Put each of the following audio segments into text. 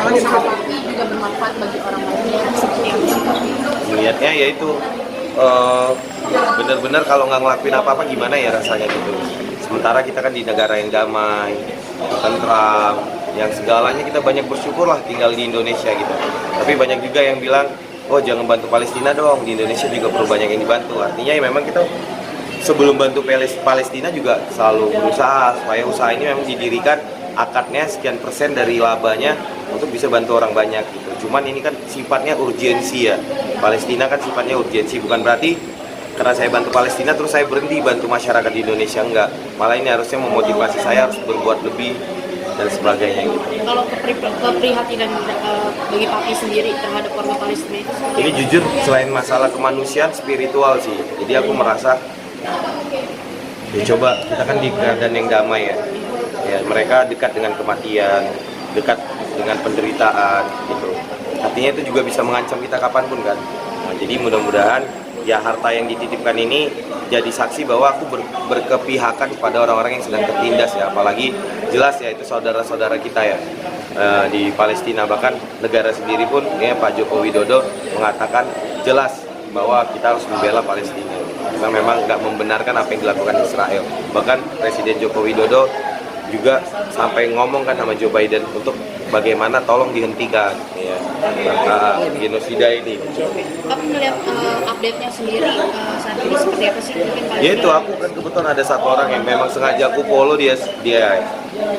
usaha Papi juga bermanfaat bagi orang lain seperti yang Niatnya yaitu benar-benar kalau nggak ngelakuin apa-apa gimana ya rasanya gitu. Sementara kita kan di negara yang damai, tentram, yang segalanya kita banyak bersyukur lah tinggal di Indonesia gitu. Tapi banyak juga yang bilang, oh jangan bantu Palestina dong, di Indonesia juga perlu banyak yang dibantu. Artinya ya memang kita sebelum bantu Palestina juga selalu berusaha supaya usaha ini memang didirikan akadnya sekian persen dari labanya untuk bisa bantu orang banyak gitu. Cuman ini kan sifatnya urgensi ya. Palestina kan sifatnya urgensi, bukan berarti karena saya bantu Palestina terus saya berhenti bantu masyarakat di Indonesia, enggak. Malah ini harusnya memotivasi saya harus berbuat lebih dan sebagainya gitu. kalau keprihatinan bagi Papi sendiri terhadap warga Palestina itu Ini jujur selain masalah kemanusiaan spiritual sih. Jadi aku merasa ya coba kita kan di keadaan yang damai ya. Ya, mereka dekat dengan kematian, dekat dengan penderitaan gitu. Artinya itu juga bisa mengancam kita kapanpun kan. Nah, jadi mudah-mudahan ya harta yang dititipkan ini jadi saksi bahwa aku berkepihakan kepada orang-orang yang sedang tertindas ya. Apalagi jelas ya itu saudara-saudara kita ya di Palestina, bahkan negara sendiri pun ya Pak Joko Widodo mengatakan jelas bahwa kita harus membela Palestina. Kita memang nggak membenarkan apa yang dilakukan Israel. Bahkan Presiden Joko Widodo juga sampai ngomong kan sama Joe Biden untuk bagaimana tolong dihentikan ya genosida ini. Papi melihat update-nya sendiri saat ini seperti apa sih? Mungkin Ya itu aku kan kebetulan ada satu orang yang memang sengaja aku follow dia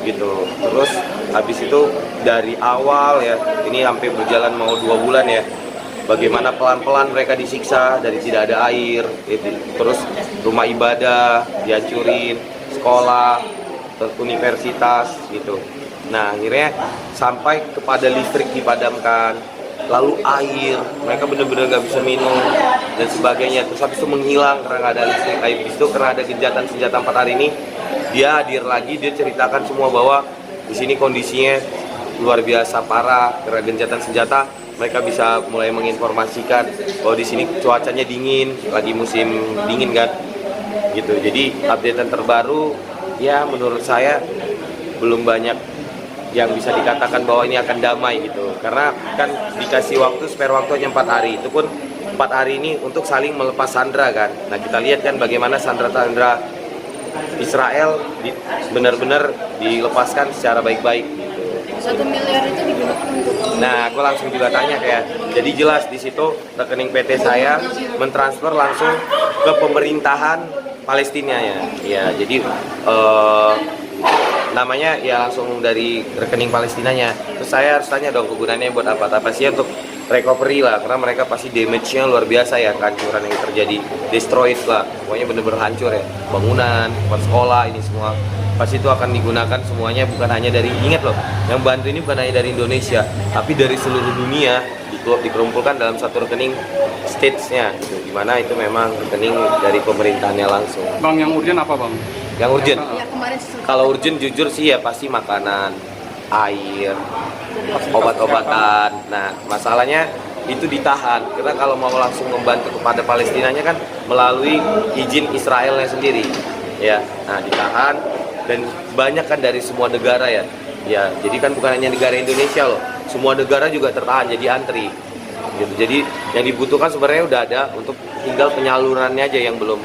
gitu. Terus habis itu dari awal ya ini hampir berjalan mau 2 bulan ya. Bagaimana pelan-pelan mereka disiksa dari tidak ada air, gitu. Terus rumah ibadah dihancurin, sekolah, universitas gitu. Nah akhirnya sampai kepada listrik dipadamkan, lalu air mereka benar-benar nggak bisa minum dan sebagainya. Terus habis itu menghilang karena nggak ada listrik. Habis itu karena ada gencatan senjata 4 hari ini dia hadir lagi, dia ceritakan semua bahwa di sini kondisinya luar biasa parah karena gencatan senjata. Mereka bisa mulai menginformasikan bahwa di sini cuacanya dingin, lagi musim dingin kan gitu. Jadi updatean terbaru ya menurut saya belum banyak yang bisa dikatakan bahwa ini akan damai gitu, karena kan dikasih waktu spare waktu hanya 4 hari, itu pun 4 hari ini untuk saling melepas sandera kan. Nah kita lihat kan bagaimana sandera-sandera Israel benar-benar dilepaskan secara baik-baik gitu. 1 miliar itu digunakan untuk Nah aku langsung juga tanya kayak, jadi jelas di situ rekening PT saya mentransfer langsung ke pemerintahan Palestina ya jadi namanya ya langsung dari rekening Palestinanya. Terus saya harus tanya dong kegunaannya buat apa sih, untuk recovery lah, karena mereka pasti damage-nya luar biasa ya, kehancuran yang terjadi, destroyed lah, pokoknya bener-bener hancur ya, bangunan, tempat sekolah, ini semua pasti itu akan digunakan semuanya, bukan hanya dari, ingat loh, yang bantu ini bukan hanya dari Indonesia tapi dari seluruh dunia, dikumpulkan dalam satu rekening states-nya gitu, dimana itu memang rekening dari pemerintahannya langsung. Bang, yang urgent apa bang? Yang urgent? ya, kemarin Kalau urgent jujur sih ya pasti makanan, air, obat-obatan. Nah masalahnya itu ditahan, karena kalau mau langsung membantu kepada Palestinanya kan melalui izin Israelnya sendiri ya. Nah ditahan, dan banyak kan dari semua negara ya. Ya, jadi kan bukan hanya negara Indonesia loh, semua negara juga tertahan jadi antri gitu. Jadi yang dibutuhkan sebenarnya udah ada, untuk tinggal penyalurannya aja yang belum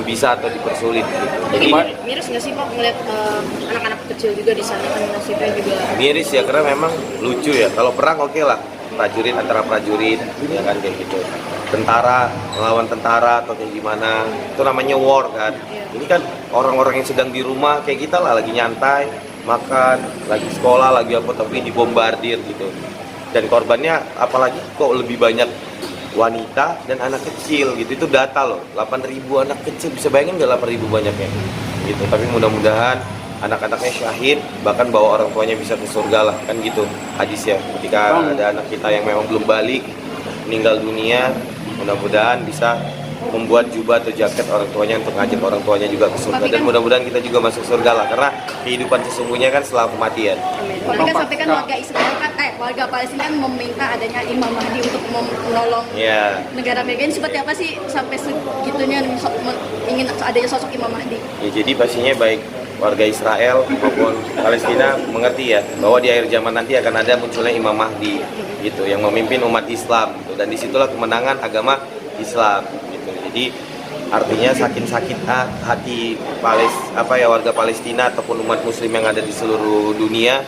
bisa atau dipersulit gitu. Jadi miris nggak sih Pak melihat anak-anak kecil juga di sana kan nasibnya juga miris ya, karena memang lucu ya, kalau perang oke lah, prajurit antara prajurit ya kan kayak gitu, tentara melawan tentara atau kayak gimana, itu namanya war kan. Ini kan orang-orang yang sedang di rumah kayak kita lah, lagi nyantai, makan, lagi sekolah, lagi apa, tapi dibombardir gitu. Dan korbannya apalagi kok lebih banyak wanita dan anak kecil gitu, itu data loh, 8.000 anak kecil, bisa bayangin nggak 8.000 banyaknya gitu. Tapi mudah-mudahan anak-anaknya syahid, bahkan bawa orang tuanya bisa ke surga lah, kan gitu hadisnya. Ketika ada anak kita yang memang belum balik, meninggal dunia, mudah-mudahan bisa membuat jubah atau jaket orang tuanya untuk ngajak orang tuanya juga ke surga, dan mudah-mudahan kita juga masuk surga lah, karena kehidupan sesungguhnya kan setelah kematian. Tapi kan sampai kan warga Israel kan, warga Palestina kan meminta adanya Imam Mahdi untuk menolong negara mereka. Ini seperti apa sih sampai segitunya ingin adanya sosok Imam Mahdi? Ya jadi pastinya baik warga Israel maupun Palestina mengerti ya bahwa di akhir zaman nanti akan ada munculnya Imam Mahdi gitu yang memimpin umat Islam gitu. Dan disitulah kemenangan agama Islam gitu. Jadi artinya sakit hati warga Palestina ataupun umat Muslim yang ada di seluruh dunia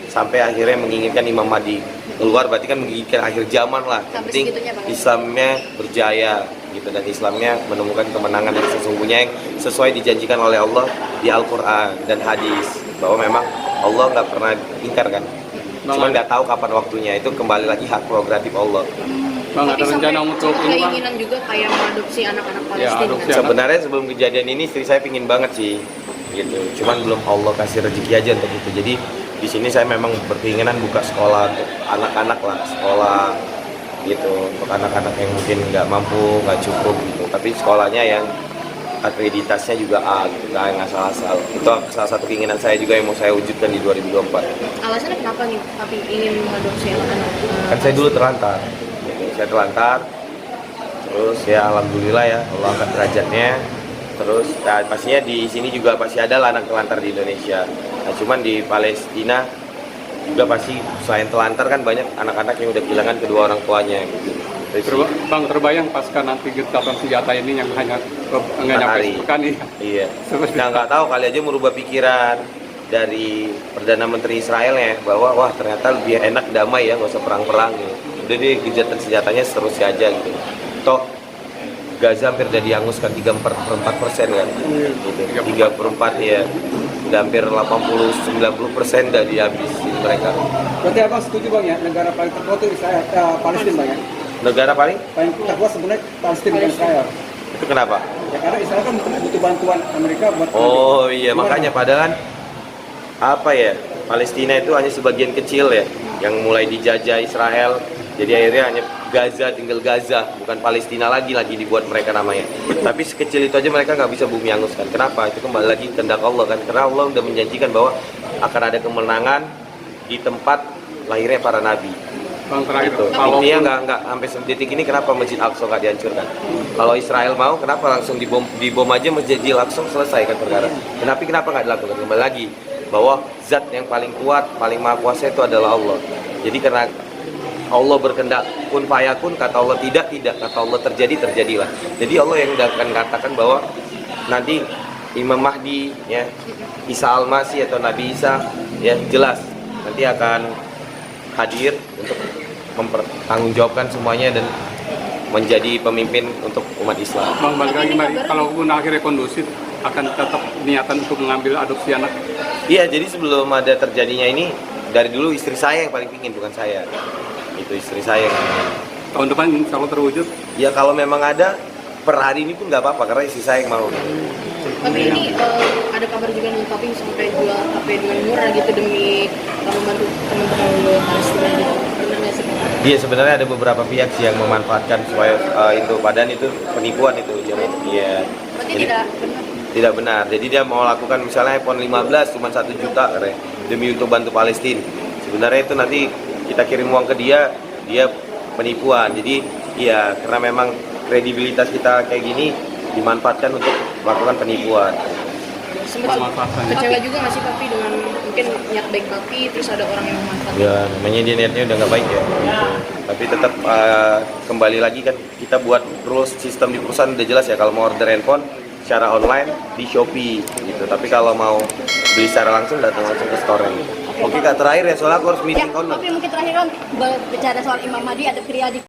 sampai akhirnya menginginkan Imam Mahdi keluar, berarti kan menginginkan akhir zaman lah. Yang penting Islamnya berjaya gitu dan Islamnya menemukan kemenangan yang sesungguhnya yang sesuai dijanjikan oleh Allah di Al-Quran dan hadis, bahwa memang Allah nggak pernah ingkar kan, cuma nggak tahu kapan waktunya. Itu kembali lagi hak prerogatif Allah. Bang, ada rencana untuk ini, Bang? Keinginan juga kayak mengadopsi anak-anak Palestina. adopsi Sebenarnya sebelum kejadian ini istri saya pingin banget sih gitu, cuman belum Allah kasih rezeki aja untuk itu. Jadi di sini saya memang berkeinginan buka sekolah untuk anak-anak lah, sekolah gitu untuk anak-anak yang mungkin nggak mampu, nggak cukup gitu, tapi sekolahnya yang akreditasnya juga A gitu, nggak asal-asal. Itu salah satu keinginan saya juga yang mau saya wujudkan di 2024. Alasannya kenapa nih tapi ingin mengadopsi anak-anak? Kan saya dulu terlantar gitu. Saya terlantar, terus ya alhamdulillah ya Allah angkat derajatnya. Terus ya, pastinya di sini juga pasti ada anak terlantar di Indonesia. Nah, cuman di Palestina juga pasti selain telantar kan banyak anak-anak yang udah kehilangan kedua orang tuanya gitu. Bang, terbayang pasca nanti gencatan senjata ini yang hanya nggak nyampe sepekan nih. Iya. Nah, nggak tahu kali aja merubah pikiran dari Perdana Menteri Israel ya bahwa wah ternyata lebih enak damai ya, nggak usah perang-perang gitu. Udah deh gencatan senjatanya seterusnya aja gitu. Toh Gaza hampir udah dihanguskan 3/4% kan. Gitu. 3/4 ya. Udah hampir 80-90% udah dihabisin mereka. Berarti abang setuju bang ya, negara paling terkuat itu Israel, Palestina bang ya? Negara paling terkuat sebenarnya Palestina dan Israel. itu kenapa? Ya karena Israel kan butuh bantuan Amerika buat. Oh iya, makanya padahal kan apa ya, Palestina itu hanya sebagian kecil ya yang mulai dijajah Israel. Jadi akhirnya hanya Gaza, tinggal Gaza, bukan Palestina lagi dibuat mereka namanya. Tapi sekecil itu aja mereka nggak bisa bumi hanguskan. Kenapa? Itu kembali lagi kehendak Allah kan. Karena Allah udah menjanjikan bahwa akan ada kemenangan di tempat lahirnya para nabi. Bang, terakhir, Gitu. Intinya nggak sampai detik ini kenapa Masjid Al-Aqsa nggak dihancurkan? Kalau Israel mau, kenapa langsung dibom aja Masjid Al-Aqsa, selesai kan perkara. Kenapa nggak dilakukan? Kembali lagi bahwa zat yang paling kuat, paling maha kuasa itu adalah Allah. Jadi karena Allah berkehendak kun fayakun, kata Allah tidak, kata Allah terjadilah. Jadi Allah yang akan katakan bahwa nanti Imam Mahdi ya, Isa Al-Masih atau Nabi Isa ya jelas nanti akan hadir untuk mempertanggungjawabkan semuanya dan menjadi pemimpin untuk umat Islam. Bang, balik lagi mari, kalau pun akhirnya kondusif akan tetap niatan untuk mengambil adopsi anak. Iya, jadi sebelum ada terjadinya ini dari dulu istri saya yang paling pingin, bukan saya. Itu istri saya yang pingin. Tahun depan insya Allah terwujud. Ya kalau memang ada per hari ini pun nggak apa-apa karena istri saya yang mau. Tapi ini ada kabar juga nih, tapi sampai jual HP dengan murah gitu demi membantu teman-teman Palestina gitu. Benar nggak sih? Iya, sebenarnya ada beberapa pihak sih yang memanfaatkan supaya itu padahal itu penipuan itu. Iya. Berarti Jadi, tidak benar. tidak benar. Jadi dia mau lakukan misalnya iPhone 15 cuma 1 juta katanya, demi untuk bantu Palestina. Sebenarnya itu nanti kita kirim uang ke dia penipuan. Jadi iya, karena memang kredibilitas kita kayak gini dimanfaatkan untuk melakukan penipuan. Sempat kecewa juga nggak sih Papi dengan mungkin niat baik Papi terus ada orang yang memanfaatkan? Ya, namanya dia niatnya udah nggak baik ya. Tapi tetap kembali lagi kan kita buat rules sistem di perusahaan udah jelas ya, kalau mau order handphone secara online di Shopee gitu. Tapi kalau mau beli secara langsung datang langsung ke store gitu. Oke Kak, terakhir ya soalnya aku harus meeting Ya, tapi mungkin terakhir kan bicara soal Imam Mahdi ada Priyadi.